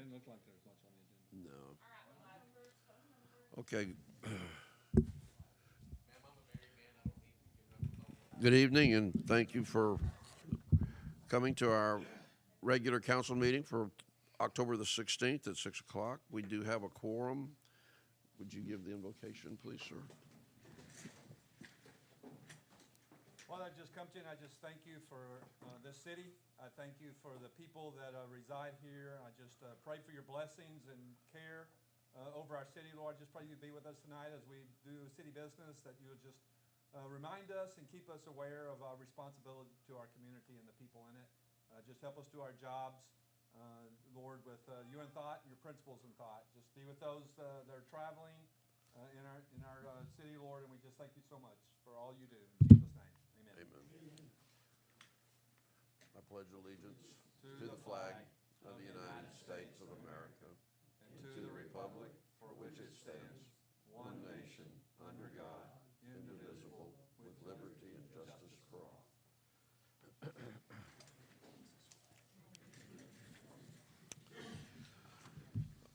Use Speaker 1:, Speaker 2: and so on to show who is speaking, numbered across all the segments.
Speaker 1: Didn't look like there was much on the agenda.
Speaker 2: No. Okay. Good evening, and thank you for coming to our regular council meeting for October the 16th at 6 o'clock. We do have a quorum. Would you give the invocation, please, sir?
Speaker 1: Father, I just come to you and I just thank you for this city. I thank you for the people that reside here. I just pray for your blessings and care over our city, Lord. I just pray you'd be with us tonight as we do city business, that you would just remind us and keep us aware of our responsibility to our community and the people in it. Just help us do our jobs, Lord, with you in thought and your principles in thought. Just be with those that are traveling in our city, Lord, and we just thank you so much for all you do. In Jesus' name, amen.
Speaker 2: Amen. I pledge allegiance to the flag of the United States of America and to the republic for which it stands, one nation, under God, indivisible, with liberty and justice for all.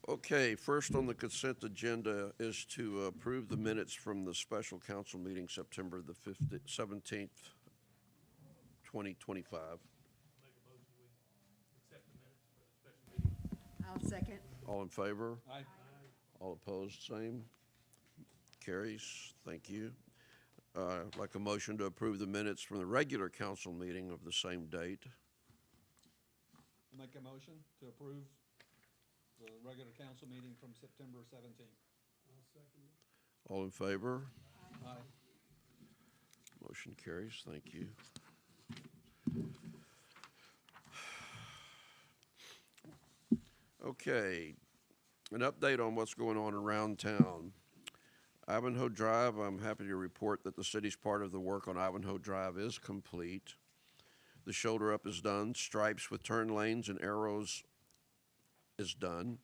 Speaker 2: Okay, first on the consent agenda is to approve the minutes from the special council meeting September the 17th, 2025.
Speaker 3: I'll second.
Speaker 2: All in favor?
Speaker 1: Aye.
Speaker 2: All opposed, same. Carries. Thank you. I'd like a motion to approve the minutes from the regular council meeting of the same date.
Speaker 1: Make a motion to approve the regular council meeting from September 17th.
Speaker 3: I'll second it.
Speaker 2: All in favor?
Speaker 1: Aye.
Speaker 2: Motion carries. Thank you. Okay, an update on what's going on around town. Ivanhoe Drive, I'm happy to report that the city's part of the work on Ivanhoe Drive is complete. The shoulder up is done. Stripes with turn lanes and arrows is done.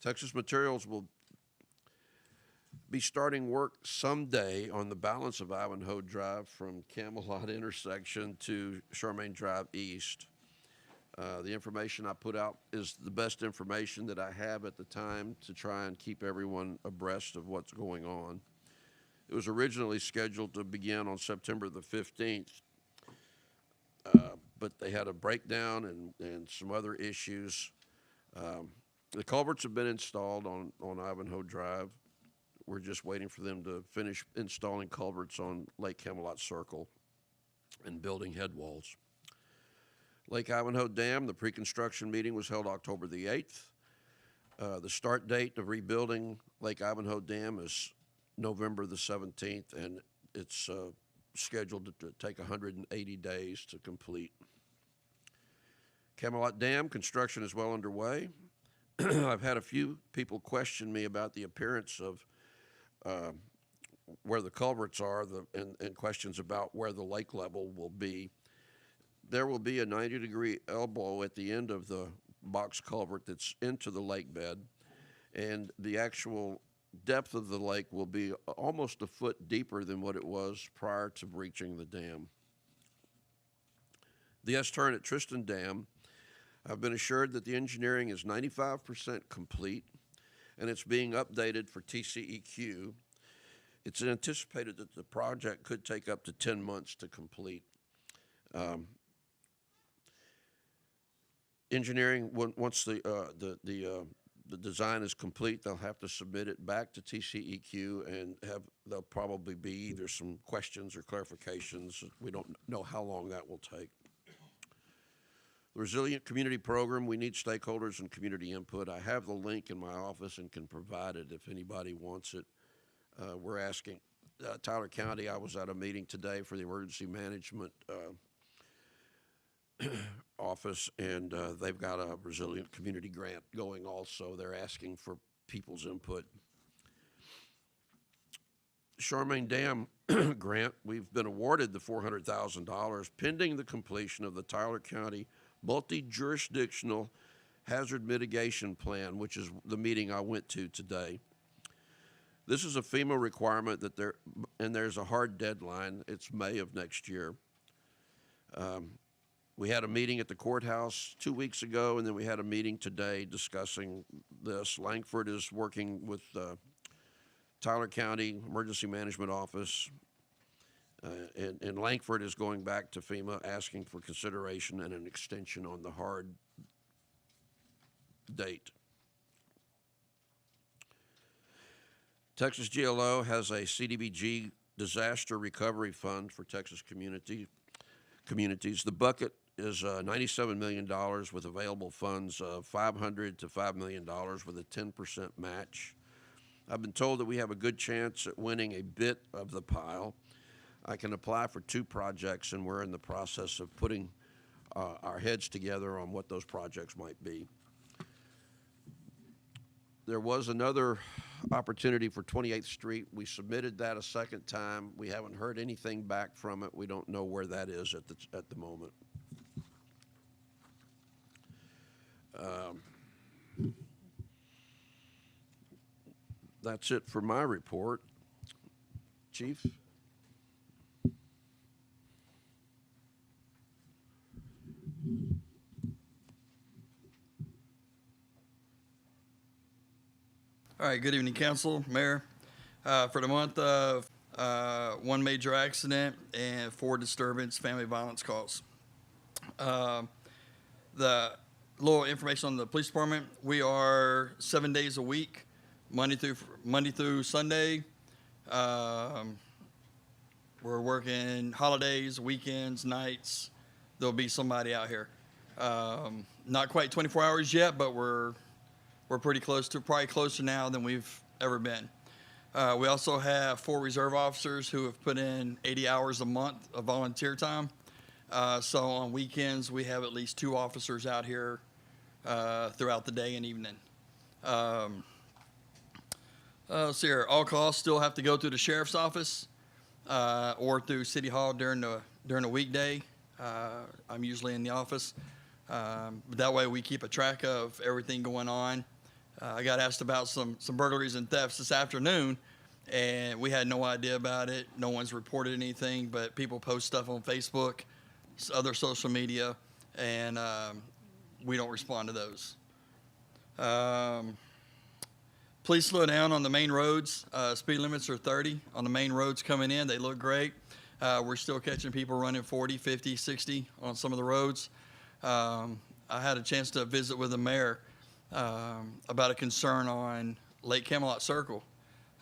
Speaker 2: Texas Materials will be starting work someday on the balance of Ivanhoe Drive from Camelot intersection to Charmaine Drive East. The information I put out is the best information that I have at the time to try and keep everyone abreast of what's going on. It was originally scheduled to begin on September the 15th, but they had a breakdown and some other issues. The culverts have been installed on Ivanhoe Drive. We're just waiting for them to finish installing culverts on Lake Camelot Circle and building head walls. Lake Ivanhoe Dam, the pre-construction meeting was held October the 8th. The start date of rebuilding Lake Ivanhoe Dam is November the 17th, and it's scheduled to take 180 days to complete. Camelot Dam construction is well underway. I've had a few people question me about the appearance of where the culverts are and questions about where the lake level will be. There will be a 90-degree elbow at the end of the box culvert that's into the lake bed, and the actual depth of the lake will be almost a foot deeper than what it was prior to breaching the dam. The S-turn at Tristan Dam, I've been assured that the engineering is 95% complete, and it's being updated for TCEQ. It's anticipated that the project could take up to 10 months to complete. Engineering, once the design is complete, they'll have to submit it back to TCEQ, and there'll probably be either some questions or clarifications. We don't know how long that will take. The Resilient Community Program, we need stakeholders and community input. I have the link in my office and can provide it if anybody wants it. We're asking Tyler County. I was at a meeting today for the emergency management office, and they've got a Resilient Community grant going also. They're asking for people's input. Charmaine Dam grant, we've been awarded the $400,000 pending the completion of the Tyler County Multi-Jurisdictional Hazard Mitigation Plan, which is the meeting I went to today. This is a FEMA requirement and there's a hard deadline. It's May of next year. We had a meeting at the courthouse 2 weeks ago, and then we had a meeting today discussing this. Langford is working with Tyler County Emergency Management Office, and Langford is going back to FEMA asking for consideration and an extension on the hard date. Texas GLO has a CDBG disaster recovery fund for Texas communities. The bucket is $97 million with available funds of $500 to $5 million with a 10% match. I've been told that we have a good chance at winning a bit of the pile. I can apply for 2 projects, and we're in the process of putting our heads together on what those projects might be. There was another opportunity for 28th Street. We submitted that a second time. We haven't heard anything back from it. We don't know where that is at the moment. That's it for my report. Chief?
Speaker 4: All right, good evening, council, mayor. For the month of 1 major accident and 4 disturbance family violence calls. The little information on the police department, we are 7 days a week, Monday through Sunday. We're working holidays, weekends, nights. There'll be somebody out here. Not quite 24 hours yet, but we're pretty close to, probably closer now than we've ever been. We also have 4 reserve officers who have put in 80 hours a month of volunteer time. So on weekends, we have at least 2 officers out here throughout the day and evening. Let's see here. All calls still have to go through the sheriff's office or through City Hall during the weekday. I'm usually in the office. But that way we keep a track of everything going on. I got asked about some burglaries and thefts this afternoon, and we had no idea about it. No one's reported anything, but people post stuff on Facebook, other social media, and we don't respond to those. Please slow down on the main roads. Speed limits are 30 on the main roads coming in. They look great. We're still catching people running 40, 50, 60 on some of the roads. I had a chance to visit with the mayor about a concern on Lake Camelot Circle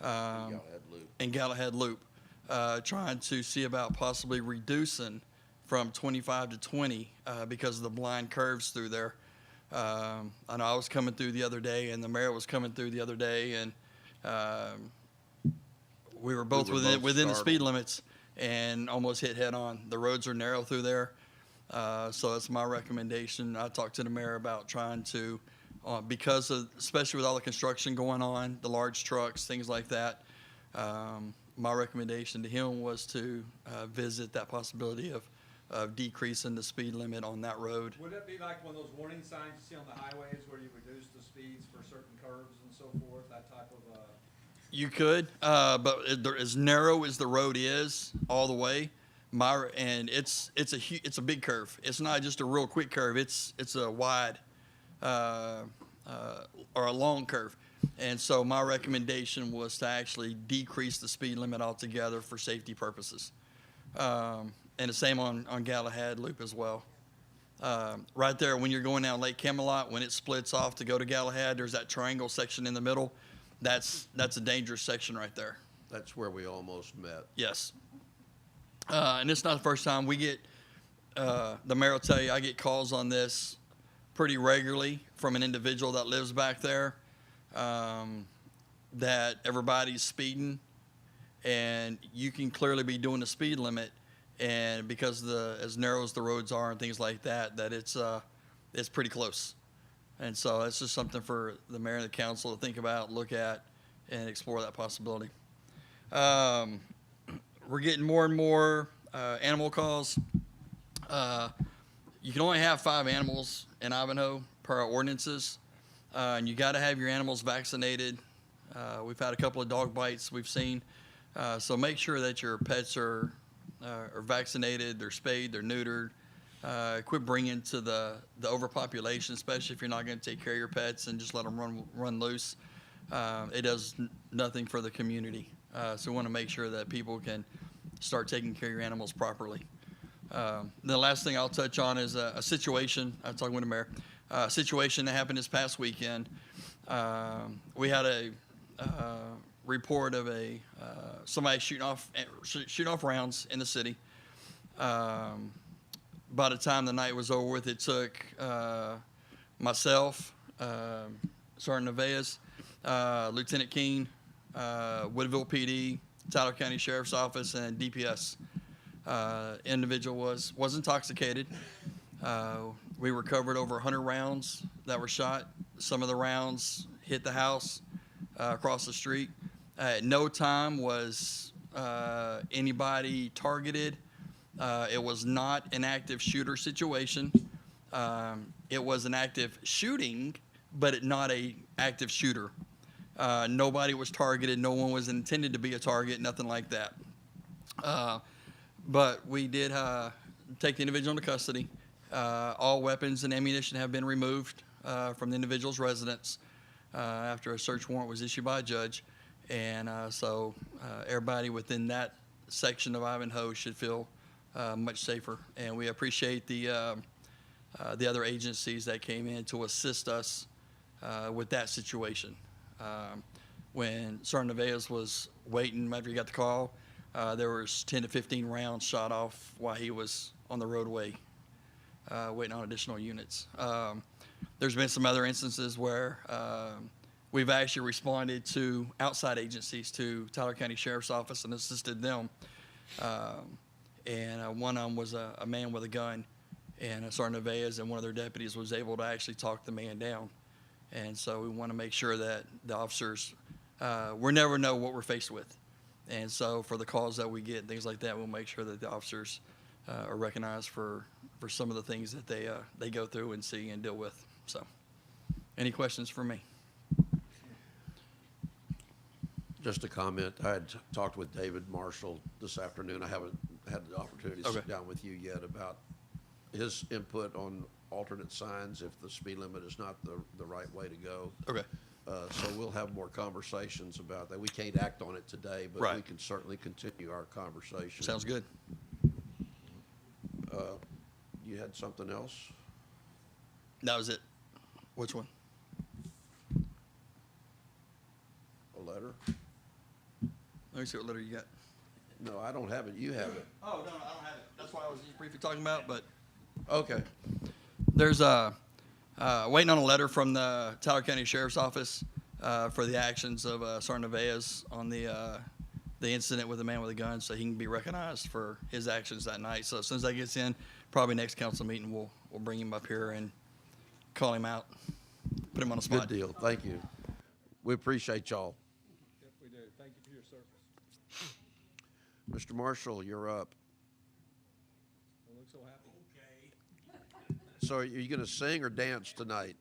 Speaker 4: and Galahad Loop, trying to see about possibly reducing from 25 to 20 because of the blind curves through there. I know I was coming through the other day, and the mayor was coming through the other day, and we were both within the speed limits and almost hit head on. The roads are narrow through there. So that's my recommendation. I talked to the mayor about trying to, because of, especially with all the construction going on, the large trucks, things like that, my recommendation to him was to visit that possibility of decreasing the speed limit on that road.
Speaker 1: Would it be like one of those warning signs you see on the highways where you reduce the speeds for certain curves and so forth, that type of?
Speaker 4: You could, but as narrow as the road is all the way, and it's a big curve. It's not just a real quick curve. It's a wide or a long curve. And so my recommendation was to actually decrease the speed limit altogether for safety purposes. And the same on Galahad Loop as well. Right there, when you're going down Lake Camelot, when it splits off to go to Galahad, there's that triangle section in the middle. That's a dangerous section right there.
Speaker 2: That's where we almost met.
Speaker 4: Yes. And it's not the first time we get, the mayor will tell you, I get calls on this pretty regularly from an individual that lives back there, that everybody's speeding, and you can clearly be doing the speed limit, and because as narrow as the roads are and things like that, that it's pretty close. And so it's just something for the mayor and the council to think about, look at, and explore that possibility. We're getting more and more animal calls. You can only have 5 animals in Ivanhoe per our ordinances, and you got to have your animals vaccinated. We've had a couple of dog bites we've seen, so make sure that your pets are vaccinated, they're spayed, they're neutered, quit bringing to the overpopulation, especially if you're not going to take care of your pets and just let them run loose. It does nothing for the community. So we want to make sure that people can start taking care of your animals properly. The last thing I'll touch on is a situation. I was talking with the mayor. A situation that happened this past weekend. We had a report of somebody shooting off rounds in the city. By the time the night was over with, it took myself, Sergeant Nevaez, Lieutenant Keene, Woodville PD, Tyler County Sheriff's Office, and DPS. Individual was intoxicated. We recovered over 100 rounds that were shot. Some of the rounds hit the house across the street. At no time was anybody targeted. It was not an active shooter situation. It was an active shooting, but not a active shooter. Nobody was targeted. No one was intended to be a target, nothing like that. But we did take the individual into custody. All weapons and ammunition have been removed from the individual's residence after a search warrant was issued by a judge. And so everybody within that section of Ivanhoe should feel much safer. And we appreciate the other agencies that came in to assist us with that situation. When Sergeant Nevaez was waiting after he got the call, there was 10 to 15 rounds shot off while he was on the roadway waiting on additional units. There's been some other instances where we've actually responded to outside agencies, to Tyler County Sheriff's Office, and assisted them. And one of them was a man with a gun, and Sergeant Nevaez and one of their deputies was able to actually talk the man down. And so we want to make sure that the officers, we never know what we're faced with. And so for the calls that we get, things like that, we'll make sure that the officers are recognized for some of the things that they go through and see and deal with. So any questions for me?
Speaker 2: Just a comment. I had talked with David Marshall this afternoon. I haven't had the opportunity to sit down with you yet about his input on alternate signs if the speed limit is not the right way to go.
Speaker 4: Okay.
Speaker 2: So we'll have more conversations about that. We can't act on it today, but
Speaker 4: Right.
Speaker 2: we can certainly continue our conversation.
Speaker 4: Sounds good.
Speaker 2: You had something else?
Speaker 4: That was it. Which one?
Speaker 2: A letter?
Speaker 4: Let me see what letter you got.
Speaker 2: No, I don't have it. You have it.
Speaker 4: Oh, no, I don't have it. That's what I was just briefly talking about, but
Speaker 2: Okay.
Speaker 4: there's waiting on a letter from the Tyler County Sheriff's Office for the actions of Sergeant Nevaez on the incident with the man with a gun, so he can be recognized for his actions that night. So as soon as that gets in, probably next council meeting, we'll bring him up here and call him out, put him on the spot.
Speaker 2: Good deal. Thank you. We appreciate y'all.
Speaker 1: Yep, we do. Thank you for your service.
Speaker 2: Mr. Marshall, you're up.
Speaker 1: Don't look so happy.
Speaker 2: So are you going to sing or dance tonight?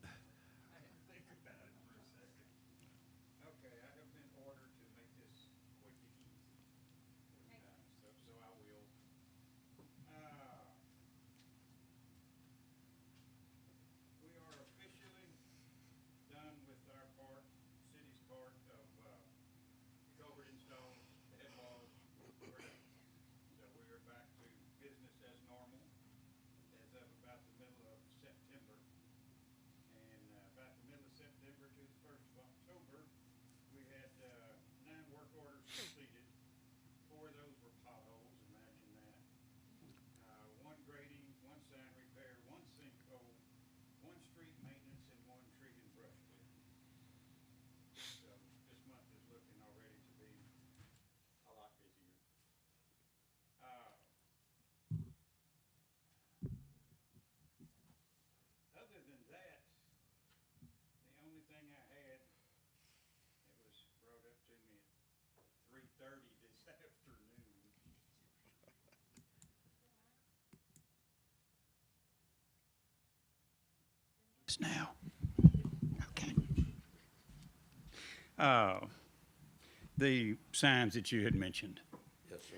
Speaker 5: Okay, I have been ordered to make this quick and easy. So I will. We are officially done with our part, city's part of the culvert install, the head walls. We're done. So we are back to business as normal as of about the middle of September. And about the middle of September to the 1st of October, we had 9 work orders completed. 4 of those were potholes, imagine that. 1 grading, 1 sign repair, 1 sinkhole, 1 street maintenance, and 1 tree and brush clearing. So this month is looking already to be a lot busier. Other than that, the only thing I had, it was brought up to me at 3:30 this afternoon. Now. Okay.
Speaker 6: The signs that you had mentioned.
Speaker 2: Yes, sir.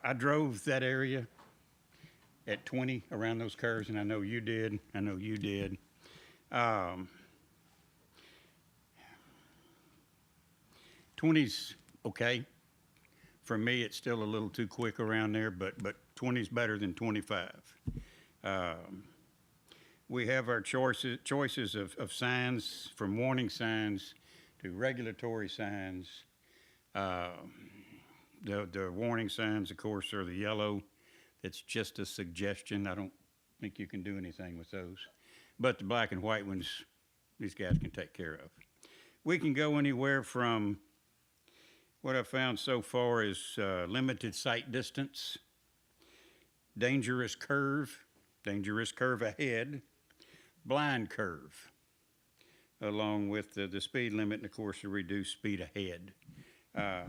Speaker 6: I drove that area at 20 around those curves, and I know you did. I know you did. 20's okay. For me, it's still a little too quick around there, but 20's better than 25. We have our choices of signs, from warning signs to regulatory signs. The warning signs, of course, are the yellow. It's just a suggestion. I don't think you can do anything with those. But the black and white ones, these guys can take care of. We can go anywhere from what I've found so far is limited sight distance, dangerous curve ahead, blind curve, along with the speed limit and, of course, the reduced speed ahead. I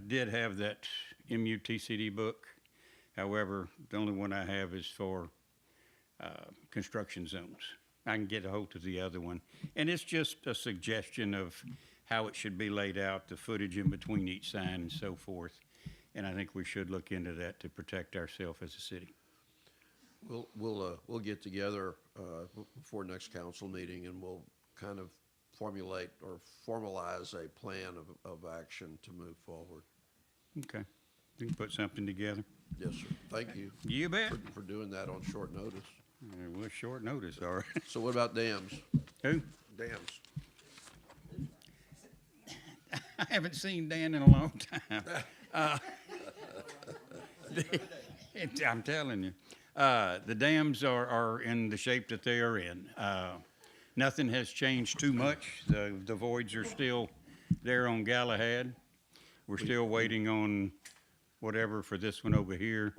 Speaker 6: did have that MUTCD book. However, the only one I have is for construction zones. I can get a hold of the other one. And it's just a suggestion of how it should be laid out, the footage in between each sign and so forth. And I think we should look into that to protect ourselves as a city.
Speaker 2: We'll get together before next council meeting, and we'll kind of formulate or formalize a plan of action to move forward.
Speaker 6: Okay. We can put something together.
Speaker 2: Yes, sir. Thank you
Speaker 6: You bet.
Speaker 2: for doing that on short notice.
Speaker 6: It was short notice, all right.
Speaker 2: So what about dams?
Speaker 6: Who?
Speaker 2: Dams.
Speaker 6: I haven't seen Dan in a long time. I'm telling you. The dams are in the shape that they are in. Nothing has changed too much. The voids are still there on Galahad. We're still waiting on whatever for this one over here.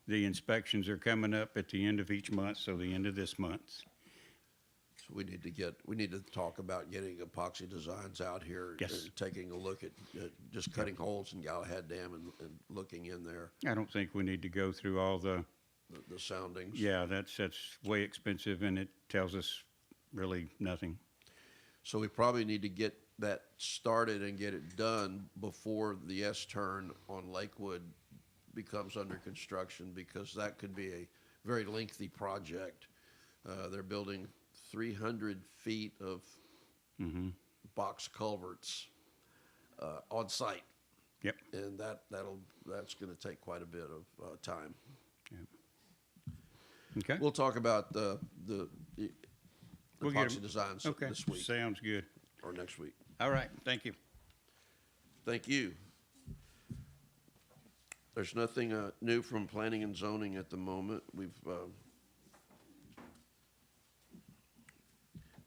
Speaker 6: The inspections are coming up at the end of each month, so the end of this month.
Speaker 2: So we need to talk about getting epoxy designs out here.
Speaker 6: Yes.
Speaker 2: And taking a look at just cutting holes in Galahad Dam and looking in there,
Speaker 6: I don't think we need to go through all the
Speaker 2: soundings.
Speaker 6: yeah, that's way expensive, and it tells us really nothing.
Speaker 2: So we probably need to get that started and get it done before the S-turn on Lakewood becomes under construction, because that could be a very lengthy project. They're building 300 feet of box culverts on site.
Speaker 6: Yep.
Speaker 2: And that's going to take quite a bit of time.
Speaker 6: Okay.
Speaker 2: We'll talk about the
Speaker 6: We'll get
Speaker 2: epoxy
Speaker 6: 'em.
Speaker 2: designs
Speaker 6: Okay.
Speaker 2: this week
Speaker 6: Sounds good.
Speaker 2: or next week.
Speaker 6: All right. Thank you.
Speaker 2: Thank you. There's nothing new from planning and zoning at the moment.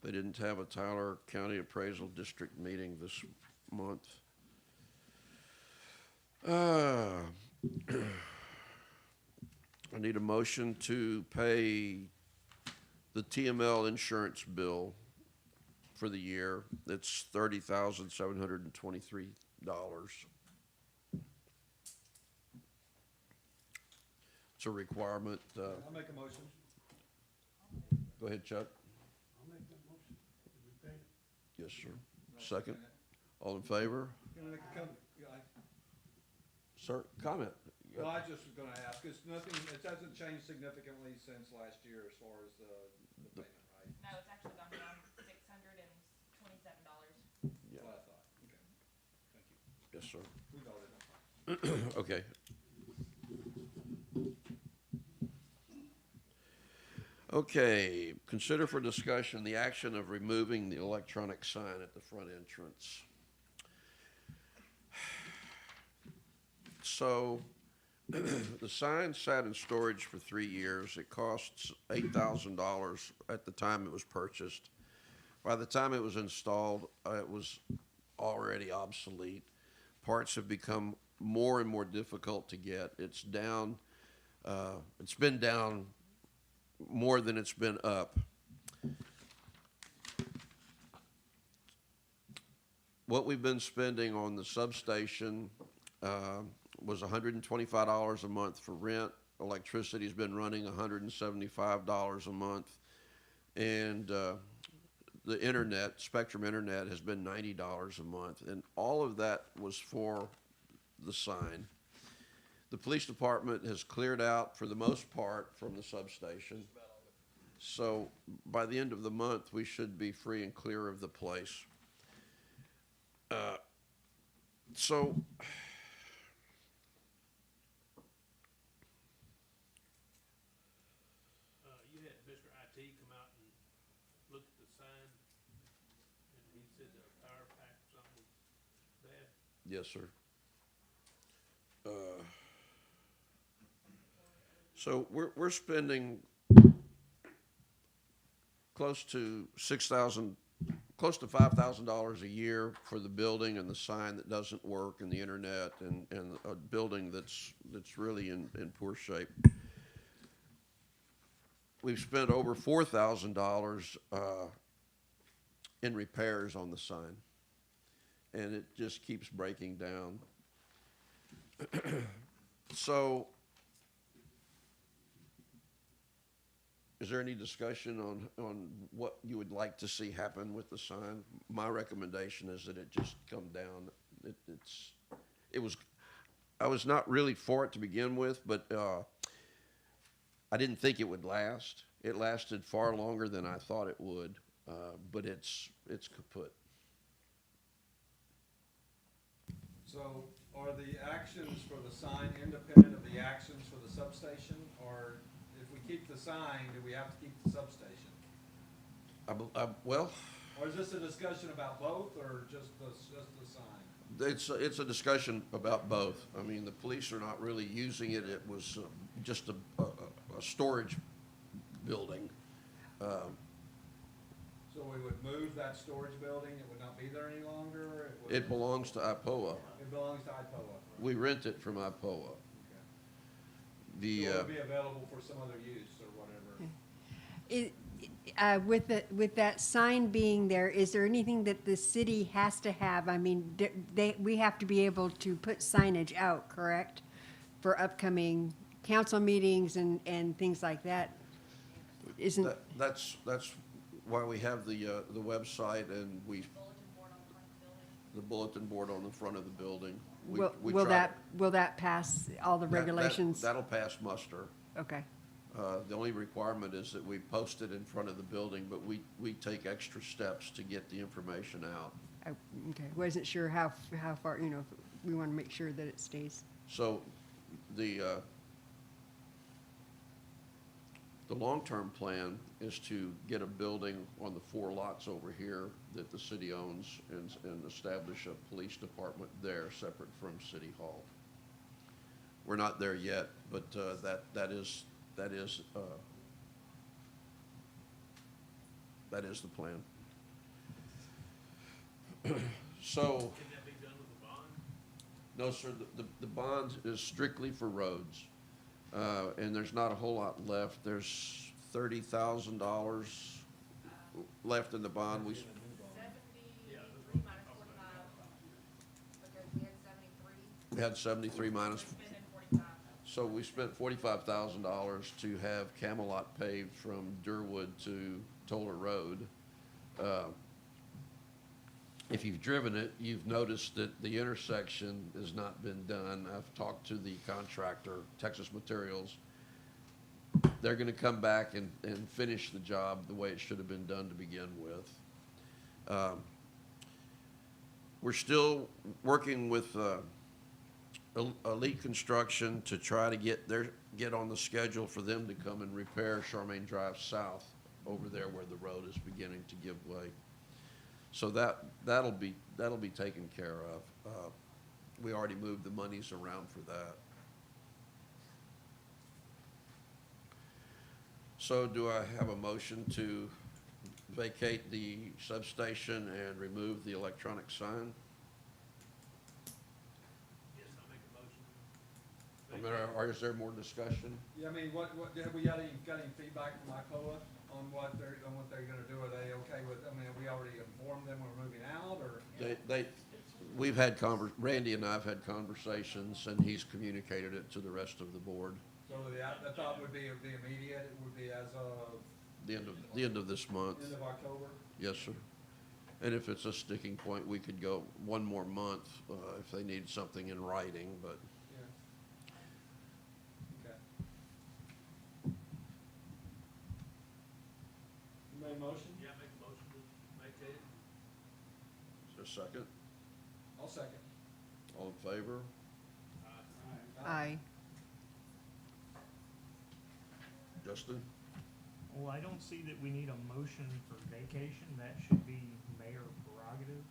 Speaker 2: They didn't have a Tyler County Appraisal District meeting this month. I need a motion to pay the TML insurance bill for the year. It's $30,723. It's a requirement.
Speaker 1: I'll make a motion.
Speaker 2: Go ahead, Chuck.
Speaker 3: I'll make that motion. Did we pay it?
Speaker 2: Yes, sir. Second. All in favor?
Speaker 1: Can I make a
Speaker 2: Sir, comment.
Speaker 1: Well, I just was gonna ask, it's nothing, it hasn't changed significantly since last year as far as the payment, right?
Speaker 7: No, it's actually gone down $627.
Speaker 2: Yeah.
Speaker 1: That's what I thought, okay, thank you.
Speaker 2: Yes, sir.
Speaker 1: We voted on it.
Speaker 2: Okay. Okay, consider for discussion the action of removing the electronic sign at the front entrance. So, the sign sat in storage for 3 years. It costs $8,000 at the time it was purchased. By the time it was installed, it was already obsolete. Parts have become more and more difficult to get. It's down, it's been down more than it's been up. What we've been spending on the substation was $125 a month for rent. Electricity's been running $175 a month. And the internet, Spectrum Internet, has been $90 a month. And all of that was for the sign. The police department has cleared out for the most part from the substation. So by the end of the month, we should be free and clear of the place. So
Speaker 3: You had Mr. IT come out and look at the sign, and he said the power pack or something was bad.
Speaker 2: yes, sir. So we're spending close to close to $5,000 a year for the building and the sign that doesn't work and the internet and a building that's really in poor shape. We've spent over $4,000 in repairs on the sign, and it just keeps breaking down. So, is there any discussion on what you would like to see happen with the sign? My recommendation is that it just come down. I was not really for it to begin with, but I didn't think it would last. It lasted far longer than I thought it would, but it's kaput.
Speaker 1: So are the actions for the sign independent of the actions for the substation? Or if we keep the sign, do we have to keep the substation?
Speaker 2: Well,
Speaker 1: Or is this a discussion about both, or just the sign?
Speaker 2: it's a discussion about both. I mean, the police are not really using it. It was just a storage building.
Speaker 1: So we would move that storage building, it would not be there any longer?
Speaker 2: It belongs to IPOA.
Speaker 1: It belongs to IPOA.
Speaker 2: We rent it from IPOA.
Speaker 1: Okay.
Speaker 2: The,
Speaker 1: So it would be available for some other use or whatever?
Speaker 8: With that sign being there, is there anything that the city has to have? I mean, we have to be able to put signage out, correct? For upcoming council meetings and things like that? Isn't,
Speaker 2: that's why we have the website and the bulletin board on the front of the building. We
Speaker 8: will
Speaker 2: try
Speaker 8: that pass all the regulations?
Speaker 2: That'll pass muster.
Speaker 8: Okay,
Speaker 2: The only requirement is that we post it in front of the building, but we take extra steps to get the information out.
Speaker 8: okay. Wasn't sure how far, we want to make sure that it stays.
Speaker 2: So the long-term plan is to get a building on the 4 lots over here that the city owns and establish a police department there separate from City Hall. We're not there yet, but that is the plan. So.
Speaker 3: Can that be done with a bond?
Speaker 2: No, sir, the bond is strictly for roads, and there's not a whole lot left. There's $30,000 left in the bond.
Speaker 7: 73 minus 45, because we had 73.
Speaker 2: We had 73 minus,
Speaker 7: Spending 45.
Speaker 2: so we spent $45,000 to have Camelot paved from Durwood to Toller Road. If you've driven it, you've noticed that the intersection has not been done. I've talked to the contractor, Texas Materials. They're gonna come back and finish the job the way it should have been done to begin with. We're still working with Elite Construction to try to get on the schedule for them to come and repair Charmaine Drive South over there where the road is beginning to give way. So that'll be taken care of. We already moved the monies around for that. So do I have a motion to vacate the substation and remove the electronic sign?
Speaker 3: Yes, I'll make a motion.
Speaker 2: I mean, or is there more discussion?
Speaker 1: Yeah, I mean, what, have we got any feedback from IPOA on what they're gonna do? Are they okay with, I mean, have we already informed them we're moving out, or?
Speaker 2: We've had Randy and I have had conversations, and he's communicated it to the rest of the board.
Speaker 1: So the thought would be immediate, it would be as of
Speaker 2: The end of this month.
Speaker 1: end of October?
Speaker 2: Yes, sir. And if it's a sticking point, we could go one more month if they need something in writing, but Just a second.
Speaker 1: I'll second.
Speaker 2: All in favor?
Speaker 8: Aye.
Speaker 2: Justin?
Speaker 9: Well, I don't see that we need a motion for vacation. That should be mayor prerogative,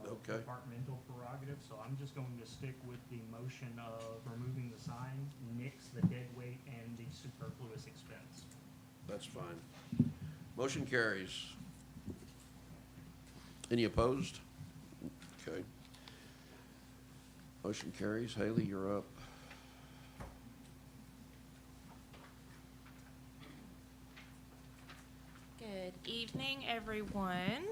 Speaker 2: Okay.
Speaker 9: departmental prerogative. So I'm just going to stick with the motion of removing the sign, nix the dead weight, and the superfluous expense.
Speaker 2: That's fine. Motion carries. Any opposed? Okay. Motion carries. Haley, you're up.
Speaker 10: Good evening, everyone.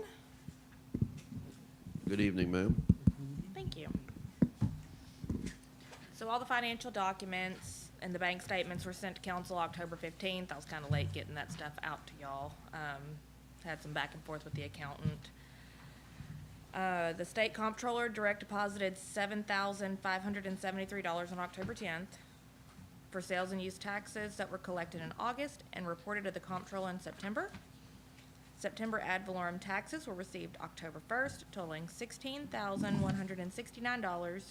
Speaker 2: Good evening, ma'am.
Speaker 10: Thank you. So all the financial documents and the bank statements were sent to council October 15th. I was kind of late getting that stuff out to y'all. Had some back and forth with the accountant. The state comptroller direct deposited $7,573 on October 10th for sales and use taxes that were collected in August and reported to the comptroller in September. September ad valorem taxes were received October 1st, totaling $16,169,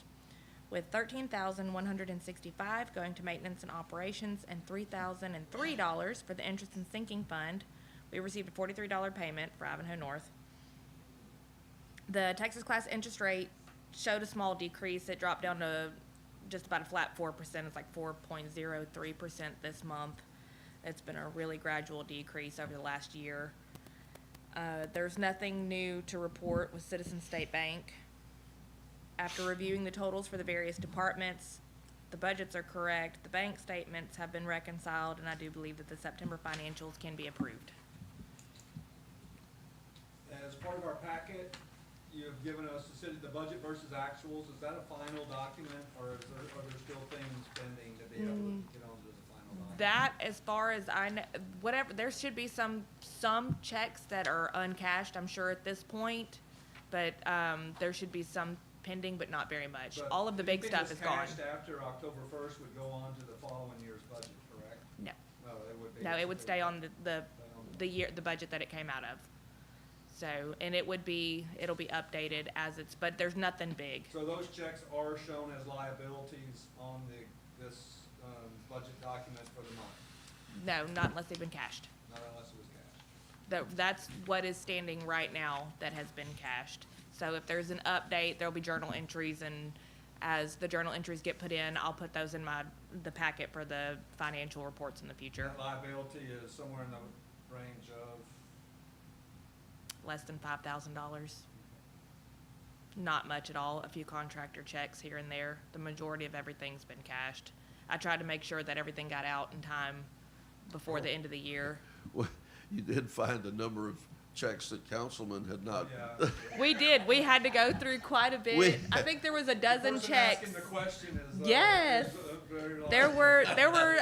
Speaker 10: with $13,165 going to maintenance and operations and $3,003 for the interest and sinking fund. We received a $43 payment for Ivanhoe North. The Texas class interest rate showed a small decrease. It dropped down to just about a flat 4%. It's like 4.03% this month. It's been a really gradual decrease over the last year. There's nothing new to report with Citizen State Bank. After reviewing the totals for the various departments, the budgets are correct, the bank statements have been reconciled, and I do believe that the September financials can be approved.
Speaker 1: As part of our packet, you've given us the budget versus actuals. Is that a final document, or are there still things pending to be able to get onto the final document?
Speaker 10: That, as far as I know, whatever, there should be some checks that are uncashed, I'm sure at this point, but, there should be some pending, but not very much.
Speaker 1: But
Speaker 10: All of the big stuff is gone.
Speaker 1: anything that's cashed after October 1st would go on to the following year's budget, correct?
Speaker 10: No,
Speaker 1: No, it would be.
Speaker 10: no, it would stay on the budget that it came out of. So, and it'll be updated as it's, but there's nothing big.
Speaker 1: So those checks are shown as liabilities on this budget document for the month,
Speaker 10: No, not unless they've been cashed.
Speaker 1: not unless it was cashed.
Speaker 10: That's what is standing right now that has been cashed. So if there's an update, there'll be journal entries, and as the journal entries get put in, I'll put those in the packet for the financial reports in the future.
Speaker 1: That liability is somewhere in the range of,
Speaker 10: Less than $5,000. Not much at all, a few contractor checks here and there. The majority of everything's been cashed. I tried to make sure that everything got out in time before the end of the year.
Speaker 2: Well, you did find a number of checks that councilman had not.
Speaker 1: yeah.
Speaker 10: We did, we had to go through quite a
Speaker 2: We-
Speaker 10: bit. I think there was a
Speaker 1: The
Speaker 10: dozen
Speaker 1: person
Speaker 10: checks.
Speaker 1: asking the question is,
Speaker 10: Yes.
Speaker 1: is, very
Speaker 10: There
Speaker 1: liable.
Speaker 10: were,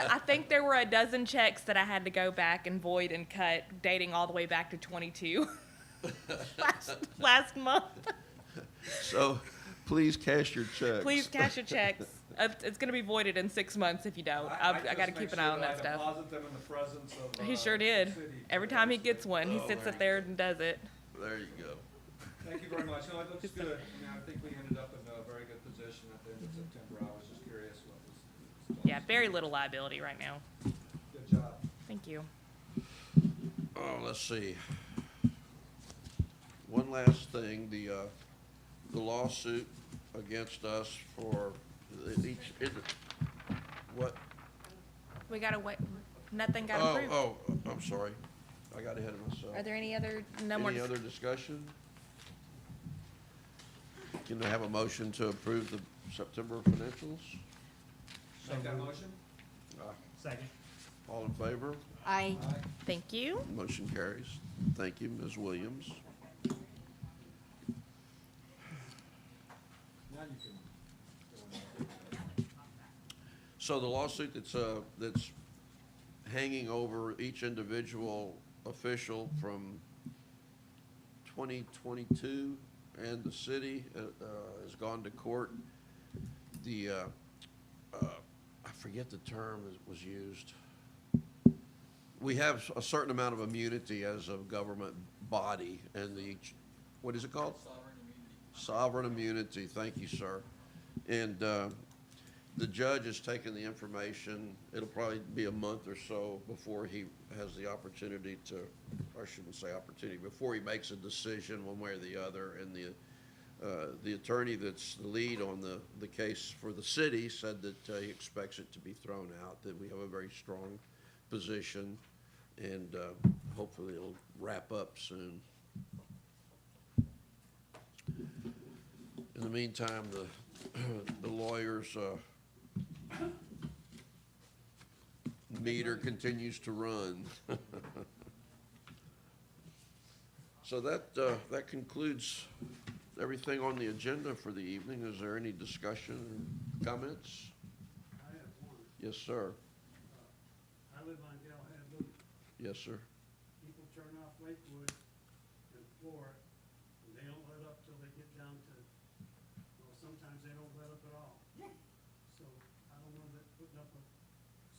Speaker 10: I think there were a dozen checks that I had to go back and void and cut, dating all the way back to 22. last month.
Speaker 2: So, please cash your checks.
Speaker 10: Please cash your checks. It's gonna be voided in 6 months if you don't. I
Speaker 1: just
Speaker 10: gotta
Speaker 1: make
Speaker 10: keep an
Speaker 1: sure
Speaker 10: eye on that
Speaker 1: I
Speaker 10: stuff.
Speaker 1: deposit them in the presence of,
Speaker 10: He sure
Speaker 1: the
Speaker 10: did.
Speaker 1: city
Speaker 10: Every time he
Speaker 1: today.
Speaker 10: gets one, he sits up there and does it.
Speaker 2: There you go.
Speaker 1: Thank you very much. No, it looks good. I mean, I think we ended up in a very good position at the end of September. I was just curious what was.
Speaker 10: Yeah, very little liability right now.
Speaker 1: Good job.
Speaker 10: Thank you.
Speaker 2: Oh, let's see. One last thing, the lawsuit against us for what?
Speaker 10: We gotta wait, nothing got approved.
Speaker 2: I'm sorry. I got ahead of myself.
Speaker 10: Are there any other, no more?
Speaker 2: Any other discussion? Can I have a motion to approve the September financials?
Speaker 1: Make that motion?
Speaker 9: Second.
Speaker 2: All in favor?
Speaker 8: Aye.
Speaker 10: Thank you.
Speaker 2: Motion carries. Thank you, Ms. Williams.
Speaker 1: Now you can go in.
Speaker 2: So the lawsuit that's hanging over each individual official from 2022 and the city has gone to court. I forget the term that was used. We have a certain amount of immunity as a government body, and what is it called? Sovereign immunity, thank you, sir. And the judge has taken the information. It'll probably be a month or so before he has the opportunity to, or I shouldn't say opportunity, before he makes a decision one way or the other. And the attorney that's the lead on the case for the city said that he expects it to be thrown out, that we have a very strong position, and hopefully it'll wrap up soon. In the meantime, the lawyers' meter continues to run. So that concludes everything on the agenda for the evening. Is there any discussion or comments?
Speaker 11: I have one.
Speaker 2: Yes, sir.
Speaker 11: I live on Galahad Loop.
Speaker 2: Yes, sir.
Speaker 11: People turn off Lakewood and Flora, and they don't let up till they get down to, well, sometimes they don't let up at all. So I don't know that putting up a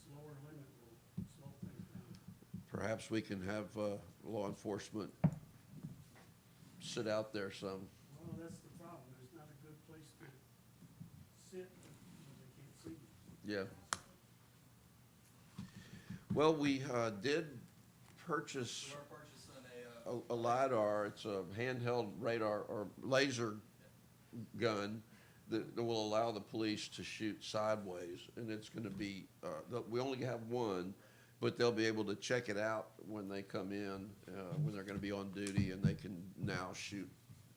Speaker 11: slower limit will slow things down.
Speaker 2: Perhaps we can have law enforcement sit out there some.
Speaker 11: Well, that's the problem. There's not a good place to sit when they can't see.
Speaker 2: Yeah. Well, we did purchase
Speaker 4: We're purchasing
Speaker 2: a LiDAR. It's a handheld radar or laser gun that will allow the police to shoot sideways. And it's going to be, we only have one, but they'll be able to check it out when they come in, when they're going to be on duty, and they can now shoot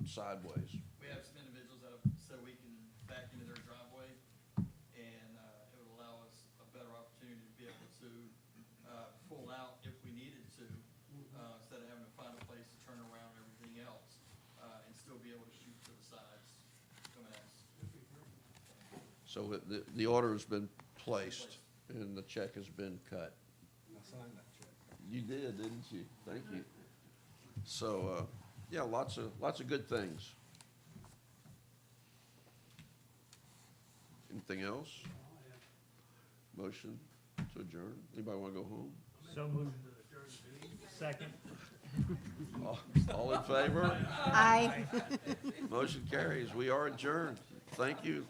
Speaker 2: sideways.
Speaker 4: We have some individuals that have said we can back into their driveway, and it would allow us a better opportunity to be able to pull out if we needed to, instead of having to find a place to turn around and everything else, and still be able to shoot to the sides coming at us.
Speaker 2: So the order has been placed and the check has been cut.
Speaker 1: I signed that check.
Speaker 2: You did, didn't you? Thank you. So, yeah, lots of good things. Anything else? Motion to adjourn? Anybody want to go home?
Speaker 9: So moved. Second.
Speaker 2: All in favor?
Speaker 8: Aye.
Speaker 2: Motion carries. We are adjourned. Thank you.